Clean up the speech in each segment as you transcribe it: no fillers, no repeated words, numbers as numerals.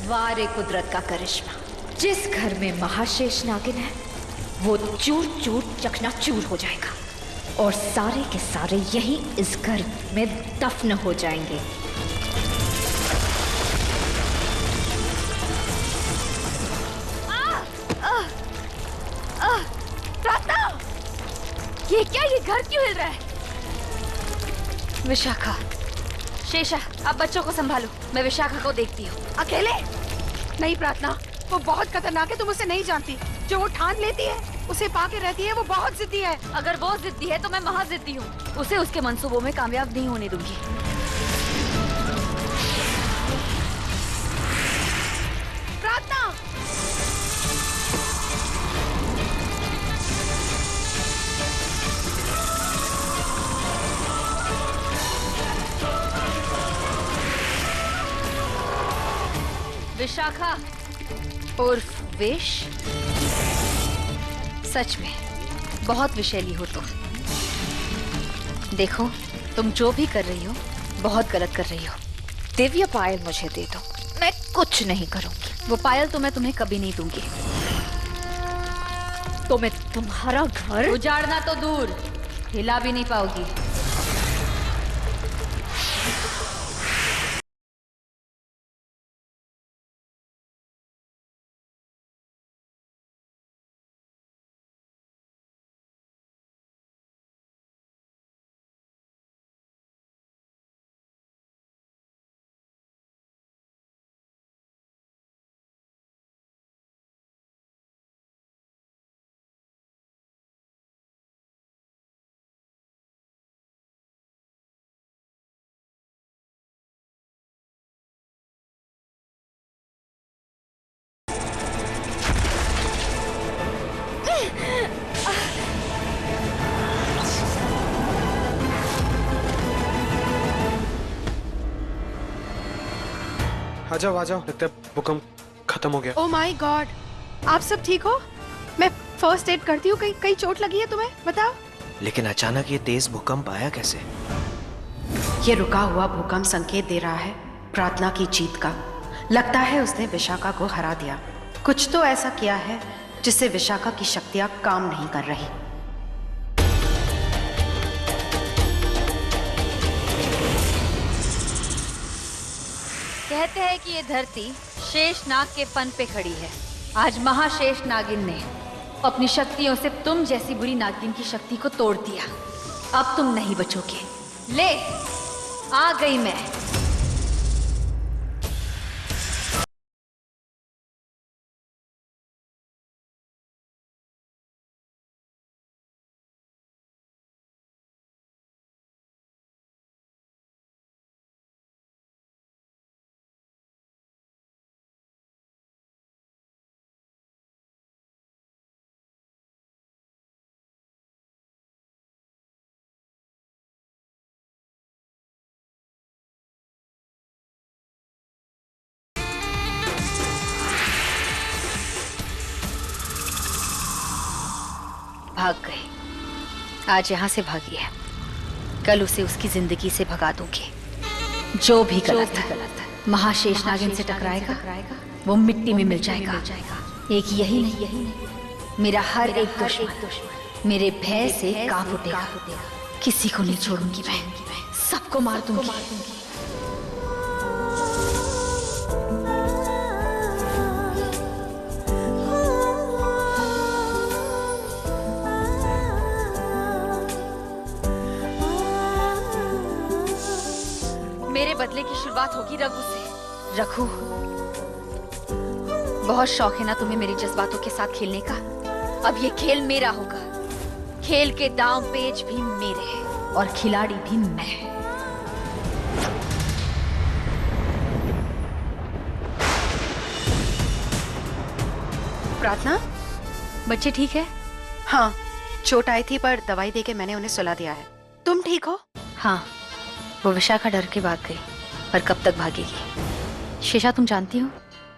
वारे कुदरत का करिश्मा। जिस घर में महाशेष नागिन है वो चूर चूर चकनाचूर हो जाएगा और सारे के सारे यही इस घर में दफन हो जाएंगे। प्रार्थना, ये क्या? ये घर क्यों हिल रहा है? विशाखा, शेषा, आप बच्चों को संभालो, मैं विशाखा को देखती हूँ। अकेले? नहीं प्रार्थना, वो बहुत खतरनाक है, तुम उसे नहीं जानती। जो वो ठान लेती है उसे पाके रहती है, वो बहुत जिद्दी है। अगर वो जिद्दी है तो मैं महा जिद्दी हूँ। उसे उसके मंसूबों में कामयाब नहीं होने दूंगी। प्रार्थना! विशाखा उर्फ विश, सच में बहुत विषैली हो तुम। देखो, तुम जो भी कर रही हो बहुत गलत कर रही हो। दिव्य पायल मुझे दे दो, मैं कुछ नहीं करूंगी। वो पायल तो मैं तुम्हें कभी नहीं दूंगी। तो मैं तुम्हारा घर उजाड़ना तो दूर, हिला भी नहीं पाओगी। आ जाओ आ जाओ, लगता है भूकंप खत्म हो गया। ओह माय गॉड, आप सब ठीक हो? मैं फर्स्ट एड करती हूँ। कहीं कहीं चोट लगी है तुम्हें? बताओ। लेकिन अचानक ये तेज भूकंप आया कैसे? ये रुका हुआ भूकंप संकेत दे रहा है प्रार्थना की जीत का। लगता है उसने विशाखा को हरा दिया। कुछ तो ऐसा किया है जिससे विशाखा की शक्तियां काम नहीं कर रही। कहते हैं कि ये धरती शेष नाग के फन पे खड़ी है। आज महाशेष नागिन ने अपनी शक्तियों से तुम जैसी बुरी नागिन की शक्ति को तोड़ दिया। अब तुम नहीं बचोगे। ले, आ गई मैं। भाग गई। आज यहाँ से भागी है, कल उसे उसकी जिंदगी से भगा दूंगी। जो भी गलत है, महाशेष नागिन से टकराएगा वो मिट्टी में मिल जाएगा। एक यही नहीं, मेरा हर एक दुश्मन मेरे भय से कांप उठेगा। किसी को नहीं छोड़ूंगी मैं, सबको मार दूंगी। मेरे बदले की शुरुआत होगी रघु से। रघु, बहुत शौक है ना तुम्हें मेरे जज्बातों के साथ खेलने का। अब ये खेल मेरा होगा। खेल के दांव पेच भी मेरे हैं और खिलाड़ी भी मैं। प्रार्थना, बच्चे ठीक है? हाँ, चोट आई थी पर दवाई देके मैंने उन्हें सुला दिया है। तुम ठीक हो? हाँ, वो विशाखा डर के भाग गई, पर कब तक भागेगी? शेषा, तुम जानती हो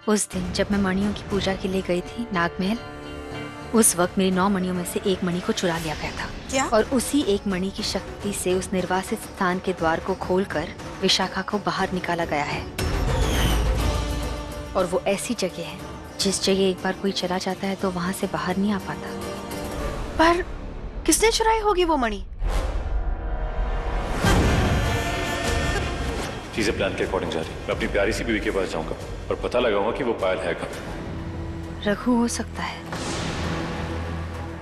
उस दिन जब मैं मणियों की पूजा के लिए गई थी नागमहल, उस वक्त मेरी 9 मणियों में से एक मणि को चुरा लिया गया था। क्या? और उसी एक मणि की शक्ति से उस निर्वासित स्थान के द्वार को खोलकर विशाखा को बाहर निकाला गया है। और वो ऐसी जगह है जिस जगह एक बार कोई चला जाता है तो वहां से बाहर नहीं आ पाता। पर किसने चुराई होगी वो मणि? चीजें प्लान के अकॉर्डिंग जा रही। मैं अपनी प्यारी सी बीवी के पास जाऊंगा और पता लगाऊंगा कि वो पायल है कहाँ। रघु हो सकता है,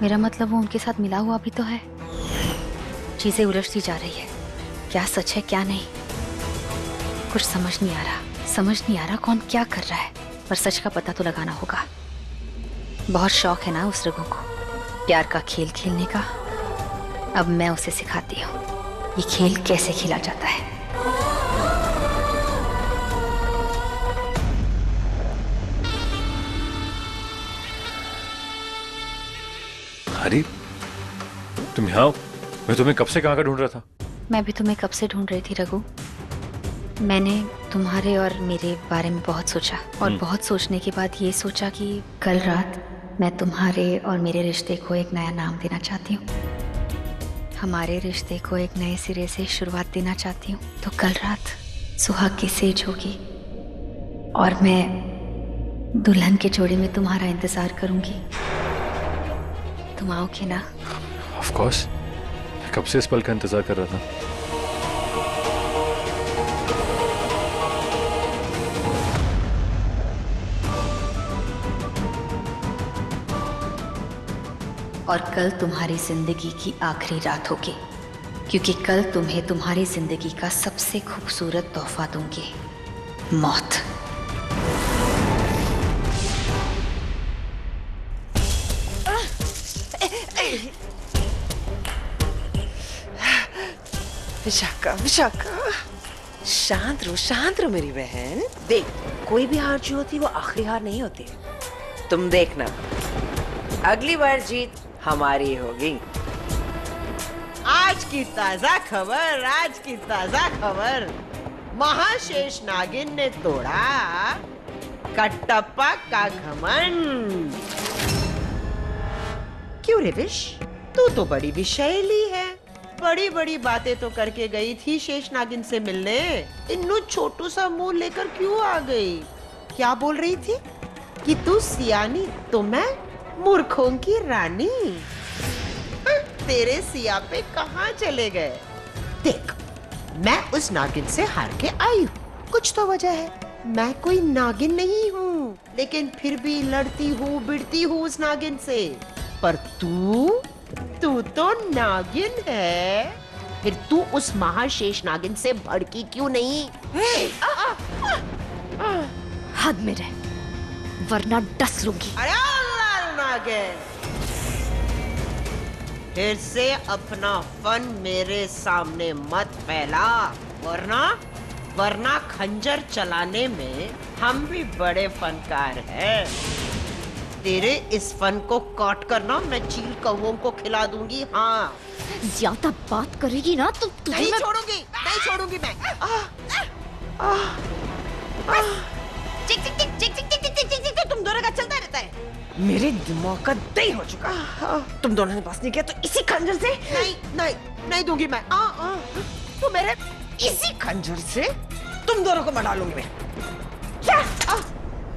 मेरा मतलब वो उनके साथ मिला हुआ भी तो है। चीजें उलझती जा रही है, क्या सच है क्या नहीं, कुछ समझ नहीं आ रहा कौन क्या कर रहा है। पर सच का पता तो लगाना होगा। बहुत शौक है ना उस रघु को प्यार का खेल खेलने का। अब मैं उसे सिखाती हूँ ये खेल कैसे खेला जाता है। हरी, तुम यहाँ हो? मैं तुम्हें कब से कहाँ का ढूंढ रहा था। मैं भी तुम्हें कब से ढूंढ रही थी रघु। मैंने तुम्हारे और मेरे बारे में बहुत सोचा और बहुत सोचने के बाद ये सोचा कि कल रात मैं तुम्हारे और मेरे रिश्ते को एक नया नाम देना चाहती हूँ। हमारे रिश्ते को एक नए सिरे से शुरुआत देना चाहती हूँ। तो कल रात सुहाग की सेज होगी और मैं दुल्हन के जोड़े में तुम्हारा इंतजार करूंगी। तुम आओगे ना? ऑफ कोर्स, मैं कब से इस पल का इंतजार कर रहा था। और कल तुम्हारी जिंदगी की आखिरी रात होगी, क्योंकि कल तुम्हें तुम्हारी जिंदगी का सबसे खूबसूरत तोहफा दूंगी, मौत। विशाखा, विशाखा, शांत रहो मेरी बहन। देख, कोई भी हार जो होती है वो आखिरी हार नहीं होती। तुम देखना, अगली बार जीत हमारी होगी। आज की ताजा खबर, महाशेष नागिन ने तोड़ा कटप्पा का घमंड। क्यों रे विश, तू तो बड़ी विषैली है। बड़ी बड़ी बातें तो करके गई थी शेष नागिन से मिलने, इन्नू छोटू सा मुंह लेकर क्यों आ गई? क्या बोल रही थी कि तू सियानी तो मैं मूर्खों की रानी। तेरे सिया पे कहाँ चले गए? देख, मैं उस नागिन से हार के आई हूँ। कुछ तो वजह है, मैं कोई नागिन नहीं हूँ, लेकिन फिर भी लड़ती हूँ बिड़ती हूँ उस नागिन से। पर तू तो नागिन है, फिर तू उस महाशेष नागिन से भड़की क्यों नहीं? हद में रह, वरना डस लूंगी। अरे लाल नागिन, फिर से अपना फन मेरे सामने मत फैला, वरना खंजर चलाने में हम भी बड़े फनकार हैं। तेरे इस फन को काट कर ना मैं चील कौवों को खिला दूंगी। हाँ, ज्यादा बात करेगी ना तो नहीं छोड़ूंगी मैं। तुम दोनों का चलता रहता है। मेरे दिमाग का दही हो चुका। तुम दोनों ने पास नहीं किया तो इसी खंजर से नहीं दूंगी मैं। तो मेरे इसी खंजर से तुम दोनों को मरा लूंगी मैं। क्या?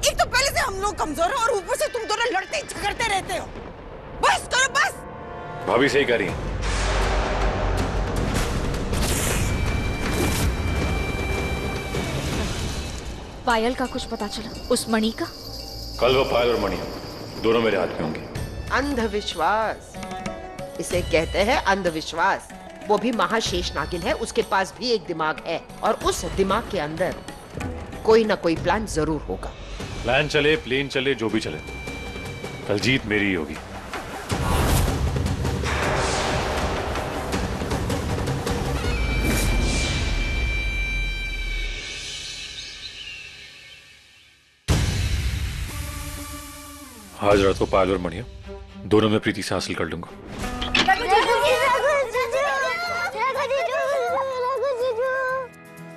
एक तो पहले से हम लोग कमजोर हैं और ऊपर से तुम दोनों लड़ते झगड़ते रहते हो। बस करो बस। भाभी सही कह रही है। पायल का कुछ पता चला? उस मणि का? कल वो पायल और मणि दोनों मेरे हाथ में होंगे। अंधविश्वास इसे कहते हैं, अंधविश्वास। वो भी महाशेष नागिन है, उसके पास भी एक दिमाग है और उस दिमाग के अंदर कोई ना कोई प्लान जरूर होगा। प्लान चले, प्लेन चले, जो भी चले, कल जीत मेरी ही होगी। आज रात को पायल और मणिया दोनों में प्रीति से हासिल कर लूंगा।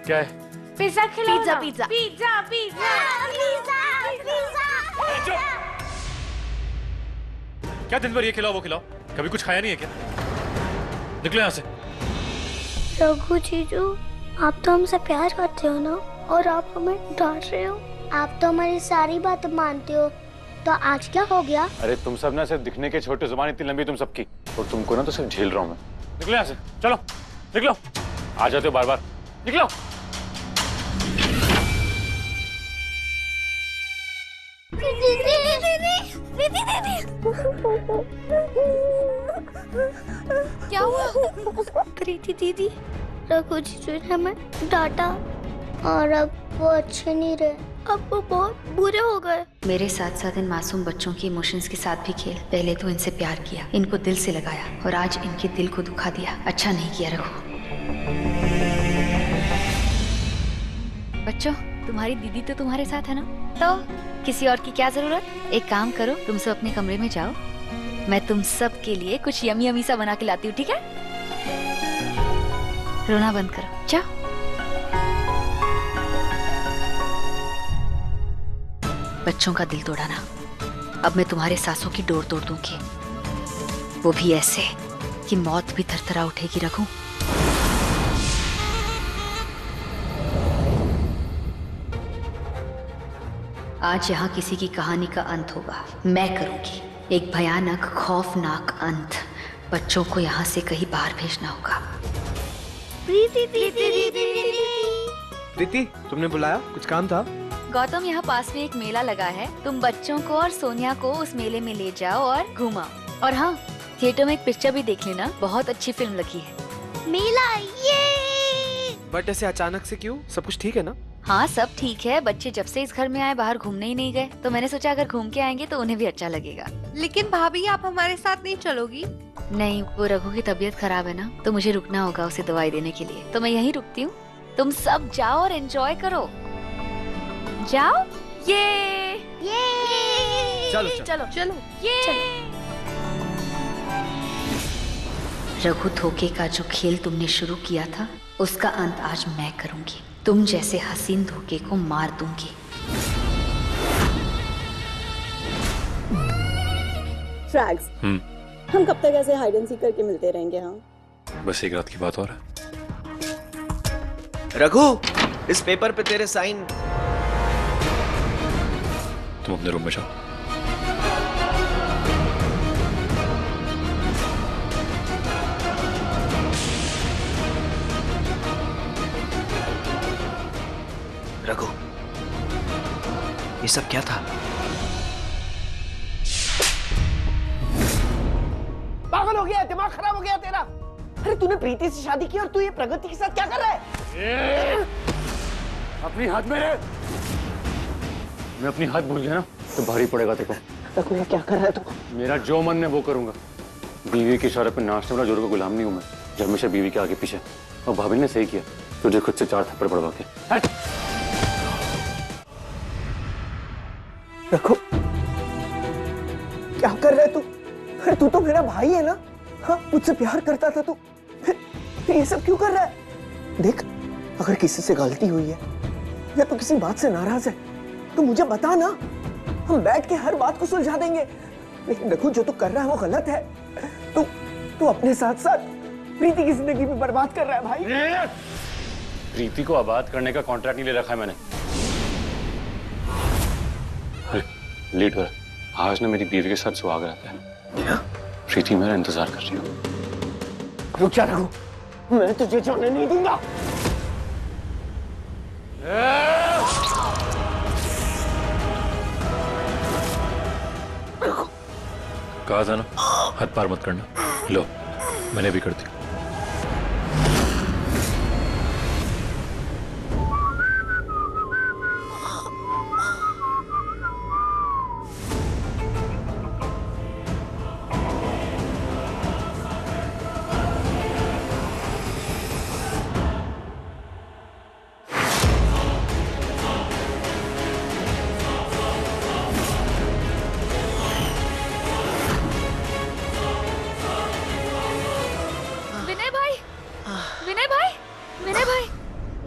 क्या है? पिज्जा खिलाओ ना। पिज्जा। क्या दिन भर ये खिलाओ वो खिलाओ, कभी कुछ खाया नहीं है क्या? निकलो यहाँ से। रघु जीजू, आप तो हमसे प्यार करते हो ना, और आप हमें डांट रहे हो। आप तो हमारी सारी बातें मानते हो, तो आज क्या हो गया? अरे तुम सब ना सिर्फ दिखने के छोटे, जुबान इतनी लंबी तुम सबकी, और तुमको ना तो सिर्फ झेल रहा हूँ मैं। निकलो यहाँ से, चलो निकलो। आ जाते हो बार बार, निकलो। क्या हुआ? प्रीति दीदी, रघु जी ने हमें डांटा और अब वो अच्छे नहीं रहे, अब वो बहुत बुरे हो गए। मेरे साथ साथ इन मासूम बच्चों के इमोशंस के साथ भी खेल। पहले तो इनसे प्यार किया, इनको दिल से लगाया, और आज इनके दिल को दुखा दिया। अच्छा नहीं किया रघु। बच्चों, तुम्हारी दीदी तो तुम्हारे साथ है ना, तो किसी और की क्या जरूरत। एक काम करो, तुम सब अपने कमरे में जाओ, मैं तुम सब के लिए कुछ यमी यमी सा बना के लाती हूँ, ठीक है? रोना बंद करो, जाओ। बच्चों का दिल तोड़ा ना, अब मैं तुम्हारे सांसों की डोर तोड़ दूंगी, वो भी ऐसे कि मौत भी थरथरा उठेगी रघु। आज यहाँ किसी की कहानी का अंत होगा, मैं करूंगी एक भयानक खौफनाक अंत। बच्चों को यहाँ से कहीं बाहर भेजना होगा। प्रीति, तुमने बुलाया? कुछ काम था? गौतम, यहाँ पास में एक मेला लगा है, तुम बच्चों को और सोनिया को उस मेले में ले जाओ और घुमाओ। और हाँ, थिएटर में एक पिक्चर भी देख लेना, बहुत अच्छी फिल्म लगी है। मेला, ये! बट ऐसे अचानक से क्यों? सब कुछ ठीक है ना? हाँ, सब ठीक है। बच्चे जब से इस घर में आए बाहर घूमने ही नहीं गए, तो मैंने सोचा अगर घूम के आएंगे तो उन्हें भी अच्छा लगेगा। लेकिन भाभी, आप हमारे साथ नहीं चलोगी? नहीं, वो रघु की तबीयत खराब है ना, तो मुझे रुकना होगा उसे दवाई देने के लिए, तो मैं यहीं रुकती हूँ। तुम सब जाओ और एंजॉय करो, जाओ। ये चलो चलो चलो, रघु, धोखे का जो खेल तुमने शुरू किया था, उसका अंत आज मैं करूंगी। तुम जैसे हसीन धोखे को मार दूंगी। फ्रैग्स, हम कब तक ऐसे हाइड एंड सीक करके मिलते रहेंगे? हाँ, बस एक रात की बात और है। रघु, इस पेपर पे तेरे साइन। तुम अपने रूम में जाओ। रघु, ये सब क्या था? पागल हो गया, दिमाग खराब हो गया तेरा। अरे तूने प्रीति से शादी की और तू ये प्रगति के साथ क्या कर रहा है? अपनी हाथ में रहे। मैं अपनी हाथ भूल गया ना, तो भारी पड़ेगा तेरे को। रघु, क्या कर रहा है तू? मेरा जो मन है वो करूंगा। बीवी के इशारे पर नाचने वाला जोर का गुलाम नहीं हूं मैं, जो हमेशा बीवी के आगे पीछे। और भाभी ने सही किया, तुझे खुद से 4 थप्पड़ पड़वा के। रघु, क्या कर रहा है तू? अरे तू तो मेरा भाई है ना? हाँ, मुझसे प्यार करता था तू, फिर ये सब क्यों कर रहा है? देख, अगर किसी से गलती हुई है या तो किसी बात से नाराज है तो मुझे बता ना, हम बैठ के हर बात को सुलझा देंगे। लेकिन रघु, जो तू कर रहा है वो गलत है। तू अपने साथ साथ प्रीति की जिंदगी भी बर्बाद कर रहा है भाई। प्रीति को आबाद करने का कॉन्ट्रैक्ट नहीं ले रखा है मैंने। लेट हो रहा है, आज ना मेरी बीवी के साथ सुहाग रहता है। प्रीति मेरा इंतजार कर रही हो। रुक जा रघु, मैं तुझे जाने नहीं दूंगा। कहा था ना, हाथ पार मत करना। लो, मैंने भी कर दी।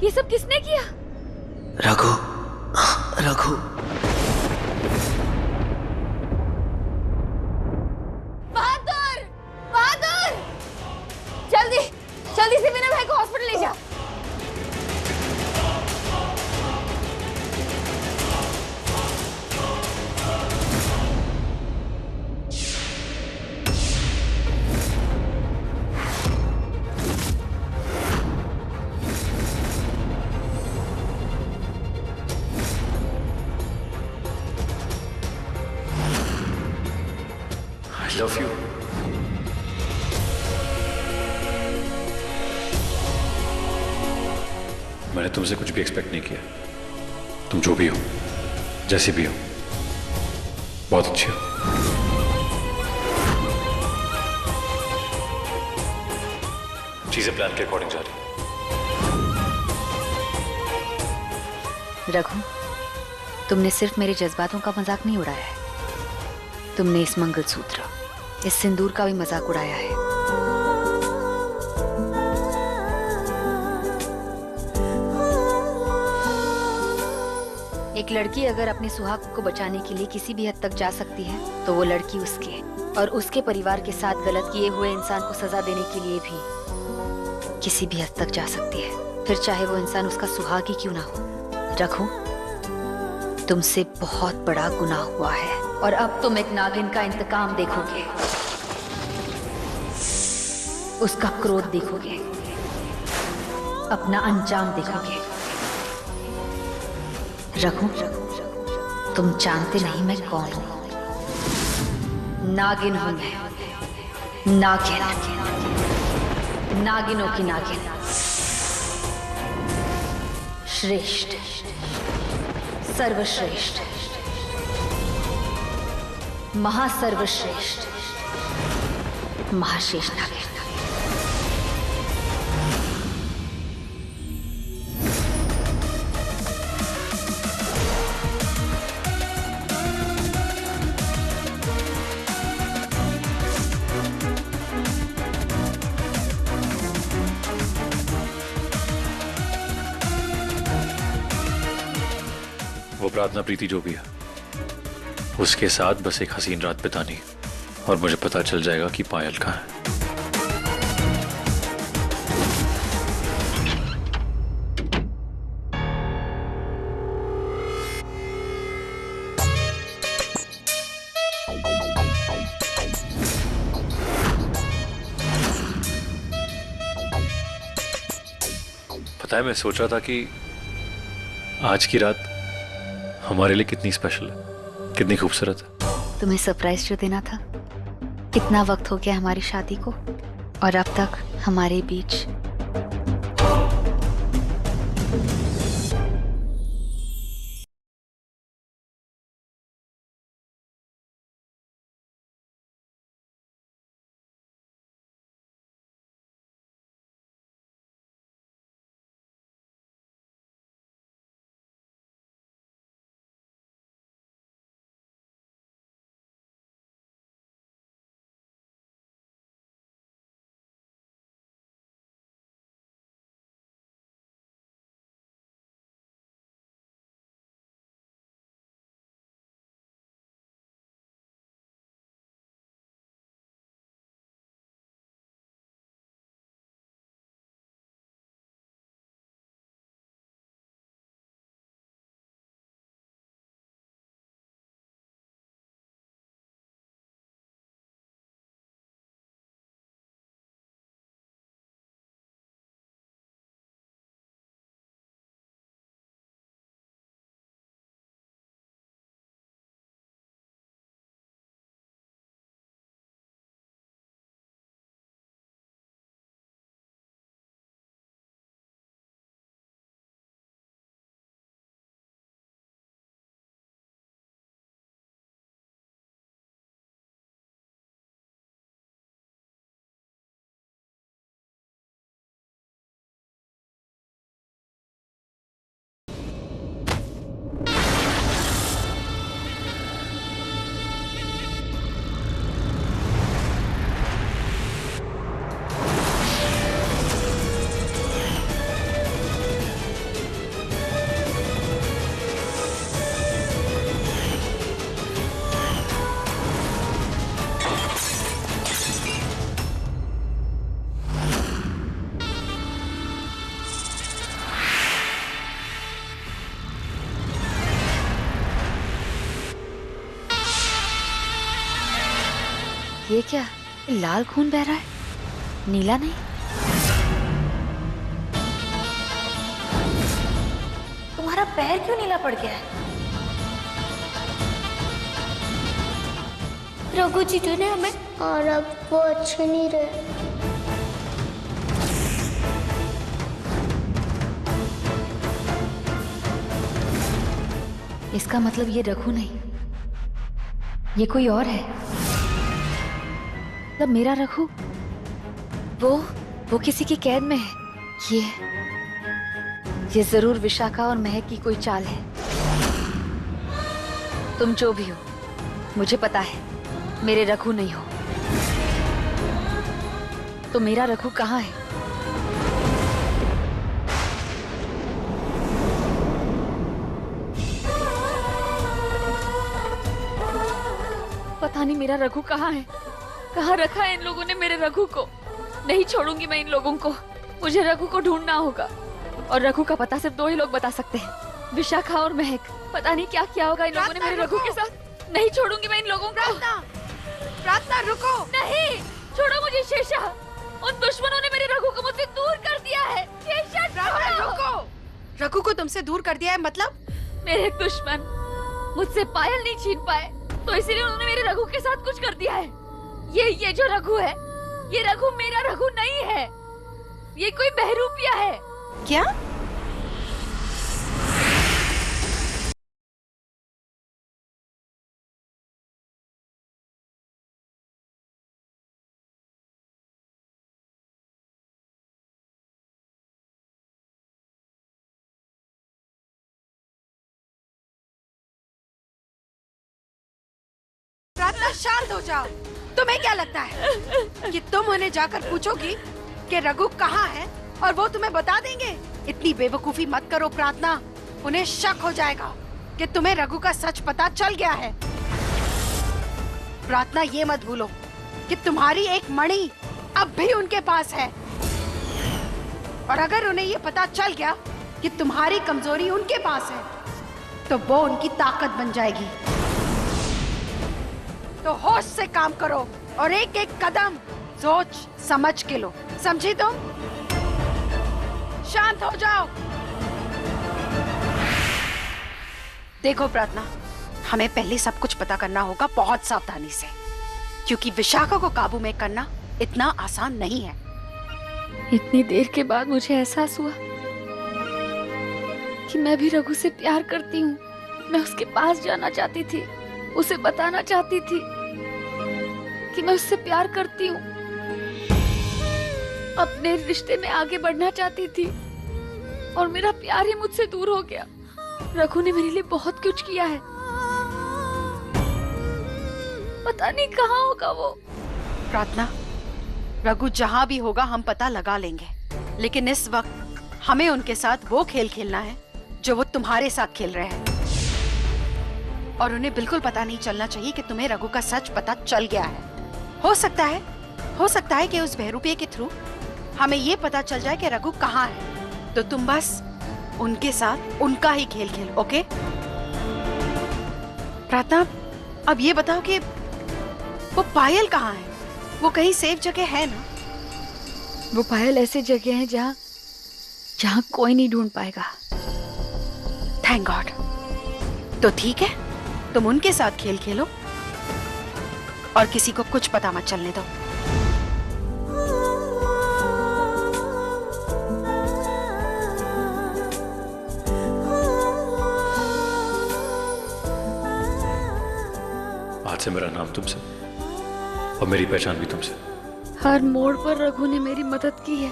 ये सब किसने किया? रघु, रघु। बहादुर, बहादुर, जल्दी जल्दी से विनय भाई को हॉस्पिटल ले जा। Love you. मैंने तुमसे कुछ भी एक्सपेक्ट नहीं किया। तुम जो भी हो, जैसे भी हो, बहुत अच्छी हो। चीजें प्लान के अकॉर्डिंग जा रही। रघु, तुमने सिर्फ मेरे जज्बातों का मजाक नहीं उड़ाया है, तुमने इस मंगलसूत्र, इस सिंदूर का भी मजाक उड़ाया है। एक लड़की अगर अपने सुहाग को बचाने के लिए किसी भी हद तक जा सकती है, तो वो लड़की उसके और उसके परिवार के साथ गलत किए हुए इंसान को सजा देने के लिए भी किसी भी हद तक जा सकती है, फिर चाहे वो इंसान उसका सुहाग ही क्यों ना हो। रघु, तुमसे बहुत बड़ा गुनाह हुआ है और अब तुम एक नागिन का इंतकाम देखोगे, उसका क्रोध देखोगे, अपना अंजाम देखोगे। रघु, तुम जानते नहीं मैं कौन हूं। नागिन हूं मैं, नागिन, नागिनों की नागिन, श्रेष्ठ, सर्वश्रेष्ठ, महासर्वश्रेष्ठ, महाशेष नागिन। वो प्रार्थना प्रीति जो भी है, उसके साथ बस एक हसीन रात बितानी और मुझे पता चल जाएगा कि पायल कहाँ है। पता है, मैं सोच रहा था कि आज की रात हमारे लिए कितनी स्पेशल है, कितनी खूबसूरत है। तुम्हें सरप्राइज जो देना था, कितना वक्त हो गया हमारी शादी को और अब तक हमारे बीच ये क्या, लाल खून बह रहा है, नीला नहीं। तुम्हारा पैर क्यों नीला पड़ गया है? रघु जीजू ने हमें और अब वो अच्छे नहीं रहे। इसका मतलब ये रघु नहीं, ये कोई और है। मतलब मेरा रघु वो किसी की कैद में है। ये जरूर विशाखा और महक की कोई चाल है। तुम जो भी हो, मुझे पता है मेरे रघु नहीं हो। तो मेरा रघु कहाँ है? पता नहीं मेरा रघु कहाँ है। कहाँ रखा है इन लोगों ने मेरे रघु को। नहीं छोड़ूंगी मैं इन लोगों को। मुझे रघु को ढूंढना होगा और रघु का पता सिर्फ 2 ही लोग बता सकते हैं, विशाखा और महक। पता नहीं क्या किया होगा इन लोगों ने मेरे रघु के साथ। नहीं छोड़ूंगी मैं इन लोगों को। प्रार्थना रुको। नहीं छोड़ो मुझे शेषा। उन दुश्मनों ने मेरे रघु को मुझसे दूर कर दिया है। शेषा रुको। रघु को तुमसे दूर कर दिया है मतलब? मेरे दुश्मन मुझसे पायल नहीं छीन पाए, तो इसीलिए उन्होंने मेरे रघु के साथ कुछ कर दिया है। ये जो रघु है, ये रघु मेरा रघु नहीं है। ये कोई बहरूपिया है। क्या? प्रार्थना शांत हो जाओ। तुम्हें क्या लगता है कि तुम उन्हें जाकर पूछोगी कि रघु कहाँ है और वो तुम्हें बता देंगे? इतनी बेवकूफी मत करो प्रार्थना। उन्हें शक हो जाएगा कि तुम्हें रघु का सच पता चल गया है। प्रार्थना ये मत भूलो कि तुम्हारी एक मणि अब भी उनके पास है, और अगर उन्हें ये पता चल गया कि तुम्हारी कमजोरी उनके पास है तो वो उनकी ताकत बन जाएगी। तो होश से काम करो और एक एक कदम सोच समझ के लो। समझी तुम? शांत हो जाओ। देखो प्रार्थना, हमें पहले सब कुछ पता करना होगा बहुत सावधानी से, क्योंकि विशाखा को काबू में करना इतना आसान नहीं है। इतनी देर के बाद मुझे एहसास हुआ कि मैं भी रघु से प्यार करती हूँ। मैं उसके पास जाना चाहती थी, उसे बताना चाहती थी कि मैं उससे प्यार करती हूँ, अपने रिश्ते में आगे बढ़ना चाहती थी, और मेरा प्यार ही मुझसे दूर हो गया। रघु ने मेरे लिए बहुत कुछ किया है। पता नहीं कहाँ होगा वो। प्रार्थना, रघु जहाँ भी होगा हम पता लगा लेंगे, लेकिन इस वक्त हमें उनके साथ वो खेल खेलना है जो वो तुम्हारे साथ खेल रहे हैं, और उन्हें बिल्कुल पता नहीं चलना चाहिए कि तुम्हें रघु का सच पता चल गया है। हो सकता है कि उस बहरूपिये के थ्रू हमें ये पता चल जाए कि रघु कहाँ है, तो तुम बस उनके साथ उनका ही खेल खेलो, ओके? प्रार्थना, अब ये बताओ कि वो पायल कहाँ है? वो कहीं सेफ जगह है ना? वो पायल ऐसी जगह है जहाँ कोई नहीं ढूंढ पाएगा। Thank God. तो ठीक है, तुम उनके साथ खेल खेलो और किसी को कुछ पता मत चलने दो। आज से मेरा नाम तुमसे और मेरी पहचान भी तुमसे। हर मोड़ पर रघु ने मेरी मदद की है,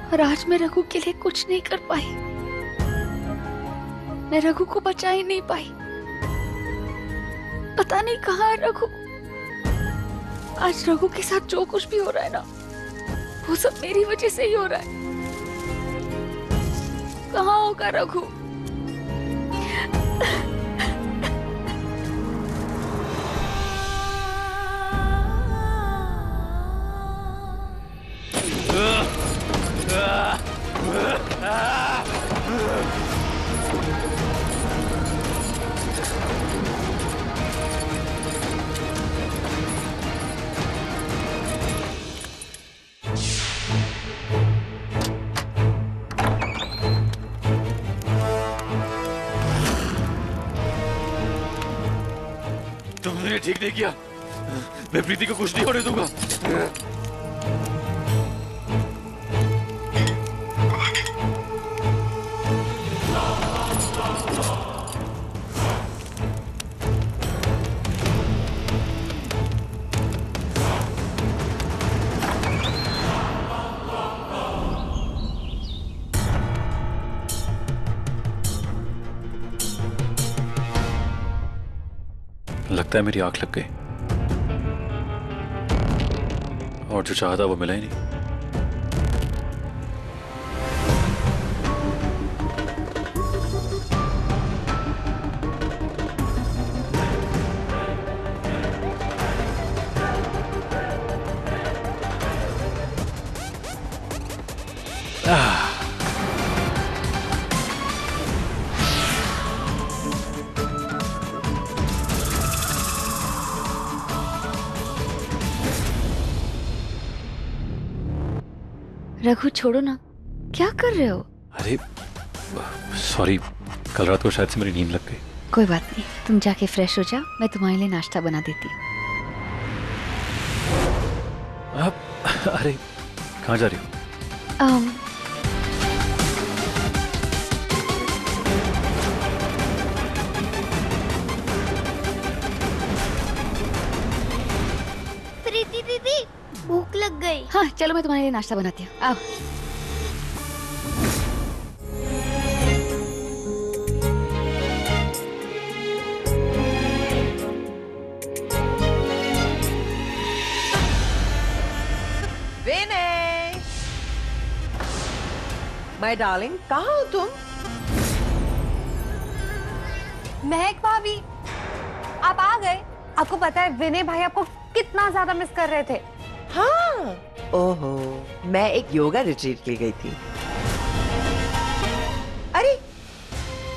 और आज मैं रघु के लिए कुछ नहीं कर पाई। मैं रघु को बचा ही नहीं पाई। पता नहीं कहाँ है रघु। आज रघु के साथ जो कुछ भी हो रहा है ना, वो सब मेरी वजह से ही हो रहा है। कहाँ होगा रघु? तूने ठीक नहीं किया। मैं प्रीति को कुछ नहीं होने दूंगा। लगता है मेरी आंख लग गई और जो चाहा था वो मिला ही नहीं। रघु छोड़ो ना, क्या कर रहे हो? अरे सॉरी, कल रात को शायद से मेरी नींद लग गई। कोई बात नहीं, तुम जाके फ्रेश हो जाओ, मैं तुम्हारे लिए नाश्ता बना देती हूँ। अरे कहाँ जा रही हो? प्रीति दीदी, भूख लग गई। हाँ चलो, मैं तुम्हारे लिए नाश्ता बनाती हूँ, आओ। विनय, माय डार्लिंग, कहाँ हो तुम? महक भाभी, आप आ गए। आपको पता है विनय भाई आपको कितना ज्यादा मिस कर रहे थे। हाँ, ओहो, मैं एक योगा रिट्रीट के लिए गई थी। अरे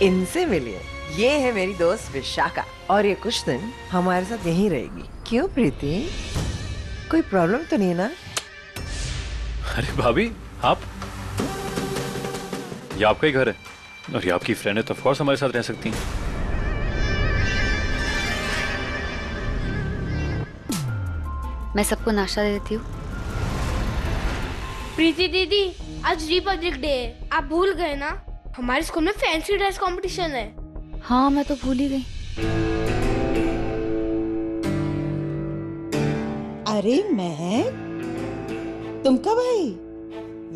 इनसे मिलिए, ये है मेरी दोस्त विशाखा और ये कुछ दिन हमारे साथ यहीं रहेगी। क्यों प्रीति, कोई प्रॉब्लम तो नहीं ना? अरे भाभी, आप, ये आपका ही घर है और ये आपकी फ्रेंड है, तो ऑफ कोर्स हमारे साथ रह सकती हैं। मैं सबको नाश्ता दे देती हूँ। प्रीति दीदी, आज रिपब्लिक डे है, आप भूल गए ना? हमारे स्कूल में फैंसी ड्रेस कंपटीशन है। हाँ मैं तो भूल ही गई। अरे महक, तुम कब आई?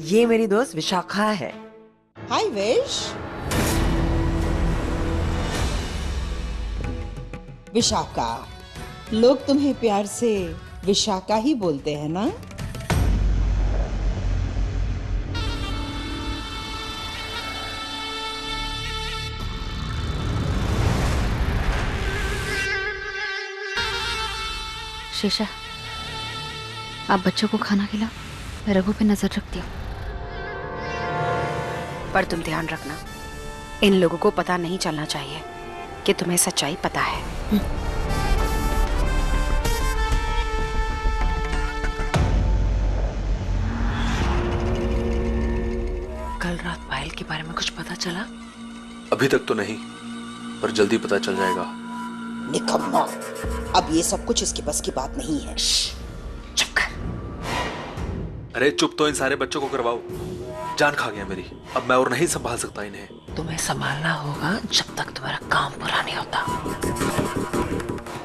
ये मेरी दोस्त विशाखा है। हाय विश। विशाखा, लोग तुम्हें प्यार से विशाखा ही बोलते हैं ना? शीशा, आप बच्चों को खाना खिलाओ, मैं रघु पे नजर रखती हूँ। पर तुम ध्यान रखना, इन लोगों को पता नहीं चलना चाहिए कि तुम्हें सच्चाई पता है। कल रात पायल के बारे में कुछ पता चला? अभी तक तो नहीं, पर जल्दी पता चल जाएगा। निकम्मा, अब ये सब कुछ इसके बस की बात नहीं है। चुप कर। अरे चुप तो इन सारे बच्चों को करवाओ, जान खा गया मेरी, अब मैं और नहीं संभाल सकता इन्हें। तुम्हें संभालना होगा जब तक तुम्हारा काम पूरा नहीं होता।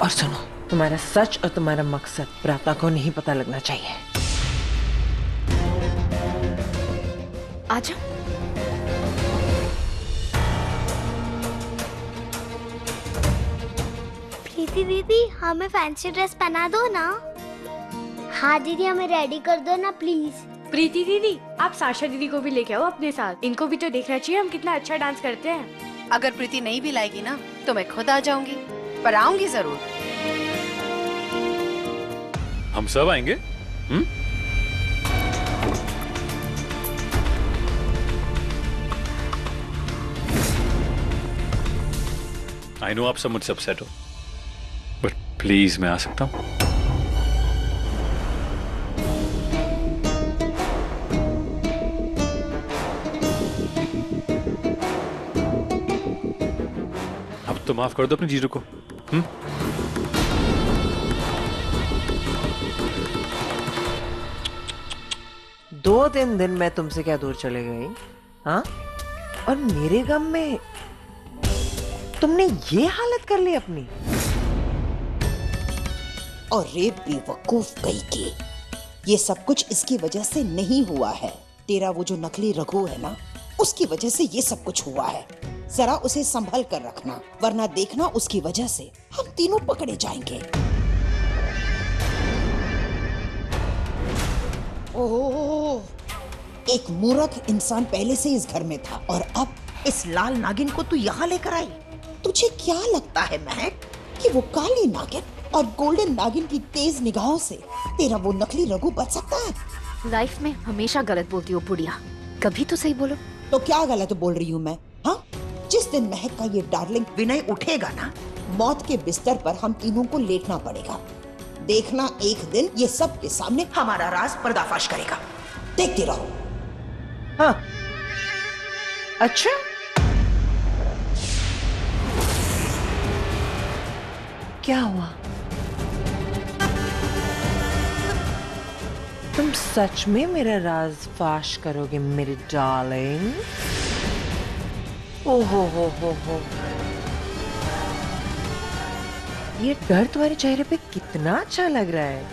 और सुनो, तुम्हारा सच और तुम्हारा मकसद प्राप्ता को नहीं पता लगना चाहिए। आजा। प्रीति दीदी, हमें फैंसी ड्रेस पहना दो ना। हाँ दीदी, हमें रेडी कर दो ना प्लीज। प्रीति दीदी, आप साशा दीदी को भी लेके आओ अपने साथ, इनको भी तो देखना चाहिए हम कितना अच्छा डांस करते हैं। अगर प्रीति नहीं भी लाएगी ना तो मैं खुद आ जाऊंगी, पर आऊंगी जरूर। हम सब आएंगे। आई नो आप सब मुझसे अपसेट हो, बट प्लीज मैं आ सकता हूँ? अब तो माफ कर दो अपनी जीजू को। 2-3 दिन मैं तुमसे क्या दूर चले गई, हाँ? और मेरे गम में तुमने ये हालत कर ली अपनी। और रे बेवकूफ गई के, ये सब कुछ इसकी वजह से नहीं हुआ है। तेरा वो जो नकली रघु है ना, उसकी वजह से ये सब कुछ हुआ है। जरा उसे संभल कर रखना, वरना देखना उसकी वजह से हम तीनों पकड़े जाएंगे। ओह, एक मूर्ख इंसान पहले से इस घर में था और अब इस लाल नागिन को तू यहाँ लेकर आई। तुझे क्या लगता है महक कि वो काली नागिन और गोल्डन नागिन की तेज निगाहों से तेरा वो नकली रघु बच सकता है? लाइफ में हमेशा गलत बोलती हो बुढ़िया, कभी तो सही बोलो। तो क्या गलत बोल रही हूँ मैं, हाँ? जिस दिन महक का ये डार्लिंग विनय उठेगा ना, मौत के बिस्तर पर हम तीनों को लेटना पड़ेगा। देखना एक दिन ये सब के सामने हमारा राज पर्दाफाश करेगा। देखते रहो। हाँ, अच्छा, क्या हुआ? तुम सच में मेरा राज फाश करोगे मेरी डार्लिंग? ओहो हो। ये डर तुम्हारे चेहरे पे कितना अच्छा लग रहा है।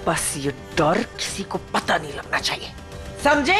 बस ये डर किसी को पता नहीं लगना चाहिए, समझे?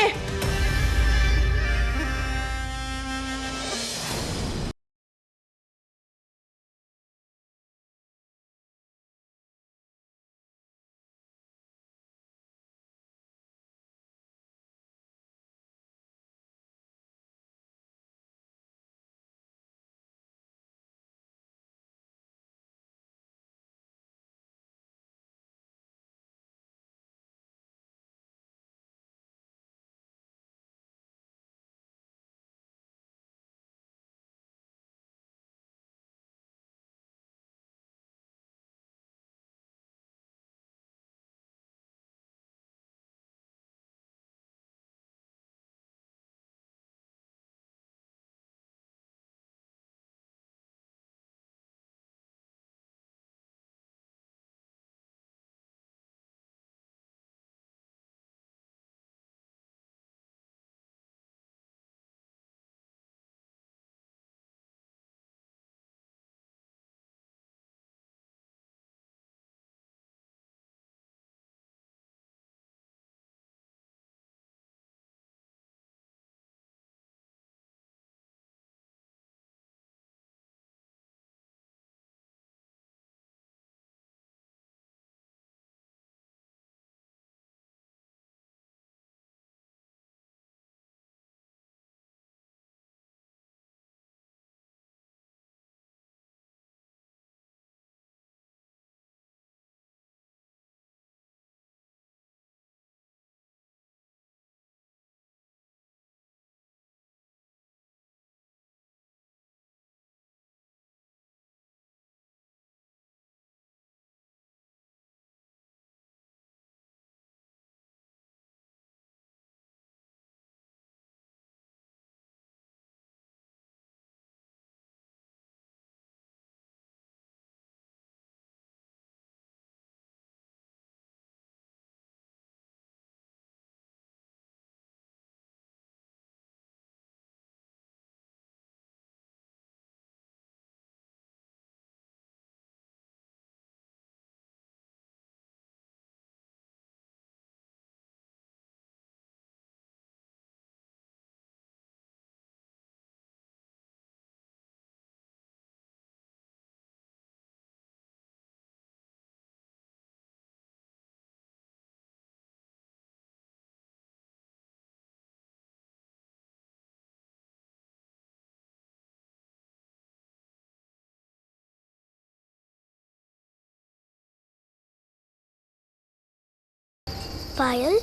पायल,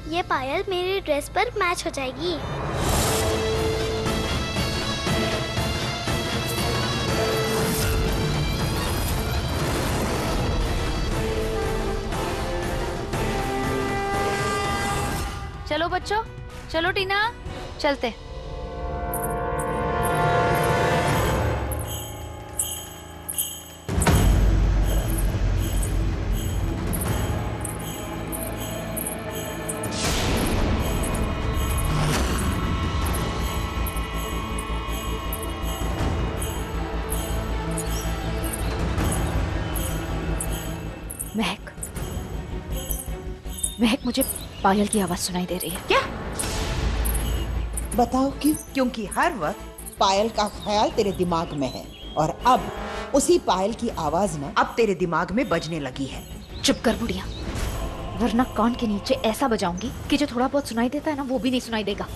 ये पायल मेरी ड्रेस पर मैच हो जाएगी। चलो बच्चों, चलो टीना, चलते। महक, महक, मुझे पायल की आवाज सुनाई दे रही है। क्या? बताओ क्यों? क्योंकि हर वक्त पायल का ख्याल तेरे दिमाग में है और अब उसी पायल की आवाज ना अब तेरे दिमाग में बजने लगी है। चुप कर बुढ़िया, वरना कान के नीचे ऐसा बजाऊंगी कि जो थोड़ा बहुत सुनाई देता है ना वो भी नहीं सुनाई देगा।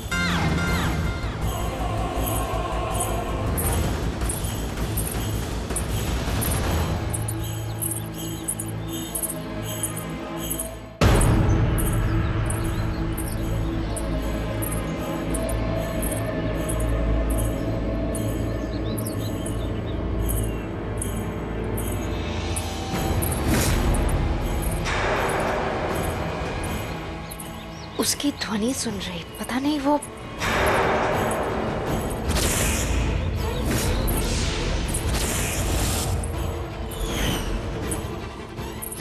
उसकी ध्वनि सुन रही, पता नहीं वो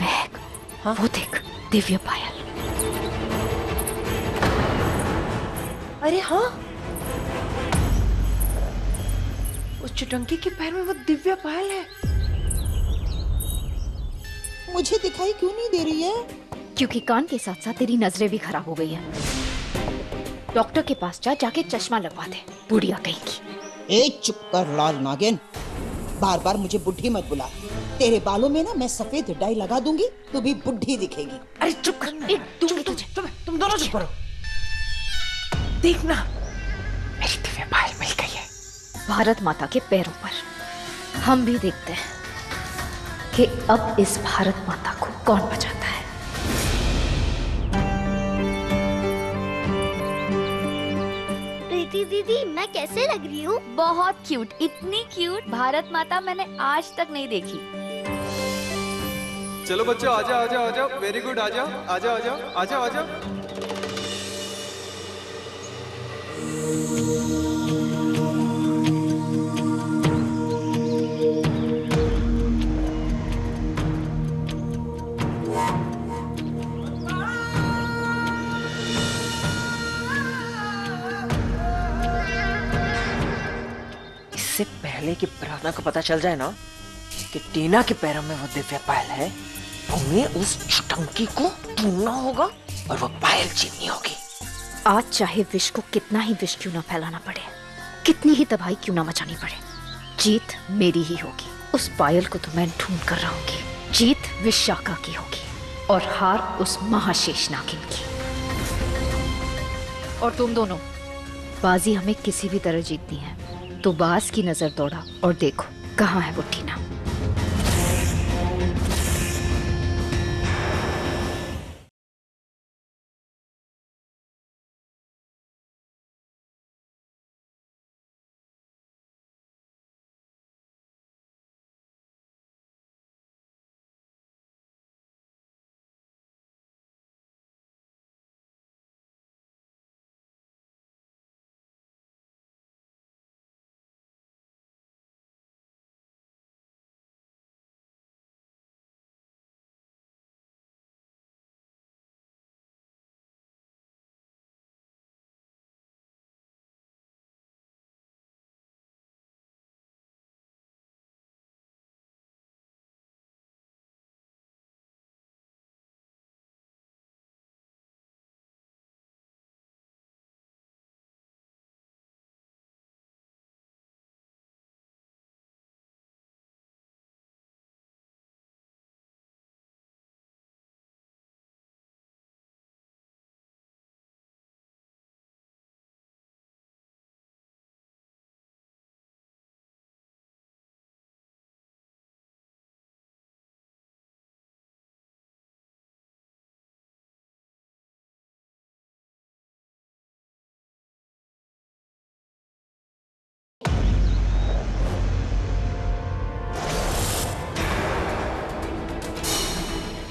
महक। हाँ? वो देख, दिव्य पायल। अरे हाँ, उस चुटंकी के पैर में वो दिव्य पायल है। मुझे दिखाई क्यों नहीं दे रही है? क्योंकि कान के साथ साथ तेरी नजरें भी खराब हो गई है। डॉक्टर के पास जा, जाके चश्मा लगवा दे, बुढ़िया कहीं की। ए चुप कर लाल नागिन, बार बार मुझे बुढ़ी मत बुला। तेरे बालों में ना मैं सफेद डाई लगा दूंगी, तू भी बुढ़ी दिखेगी। अरे चुप कर, तुम दोनों चुप करो। देखना, मेरी दिव्य पायल मिल गई है। भारत माता के पैरों पर हम भी देखते हैं कि अब इस भारत माता को कौन बचाता है। प्रीति दीदी, मैं कैसे लग रही हूँ? बहुत क्यूट, इतनी क्यूट भारत माता मैंने आज तक नहीं देखी। चलो बच्चों, आ जाओ आ जाओ आ जाओ, वेरी गुड, आ जाओ आ जाओ आ जाओ आ जाओ आ जाओ। इससे पहले कि प्रार्थना को पता चल जाए ना कि टीना के पैरों में वो दिव्य पायल है, तुम्हें उस चुटंकी को ढूंढना होगा और वो पायल छीननी होगी। आज चाहे विष को कितना ही विष क्यों ना फैलाना पड़े, कितनी ही तबाही क्यों ना मचानी पड़े, जीत मेरी ही होगी। उस पायल को तो मैं ढूंढ कर रहूंगी। जीत विशाखा की होगी और हार उस महाशेष नागिन की। और तुम दोनों, बाजी हमें किसी भी तरह जीतनी है, तो बाज की नजर दौड़ा और देखो कहाँ है वो टीना।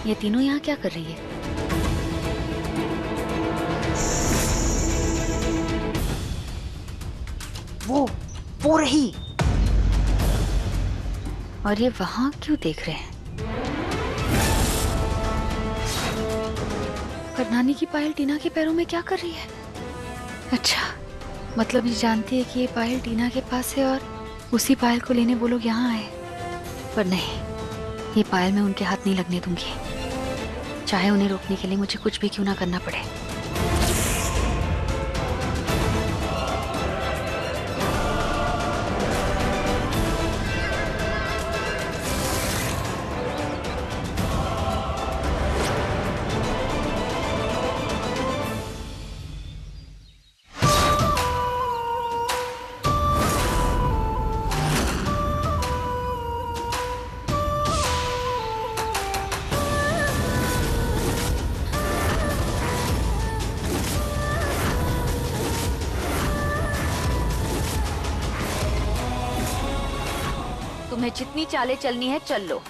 ये तीनों यहाँ क्या कर रही है? वो रही। और ये वहां क्यों देख रहे हैं? पर नानी की पायल टीना के पैरों में क्या कर रही है? अच्छा, मतलब ये जानती है कि ये पायल टीना के पास है और उसी पायल को लेने वो लोग यहाँ आए। पर नहीं, ये पायल मैं उनके हाथ नहीं लगने दूंगी। चाहे उन्हें रोकने के लिए मुझे कुछ भी क्यों ना करना पड़े। तुम्हें जितनी चालें चलनी है चल लो,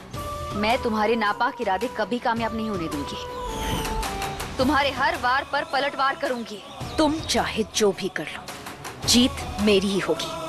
मैं तुम्हारे नापाक इरादे कभी कामयाब नहीं होने दूंगी। तुम्हारे हर वार पर पलटवार करूंगी। तुम चाहे जो भी कर लो, जीत मेरी ही होगी।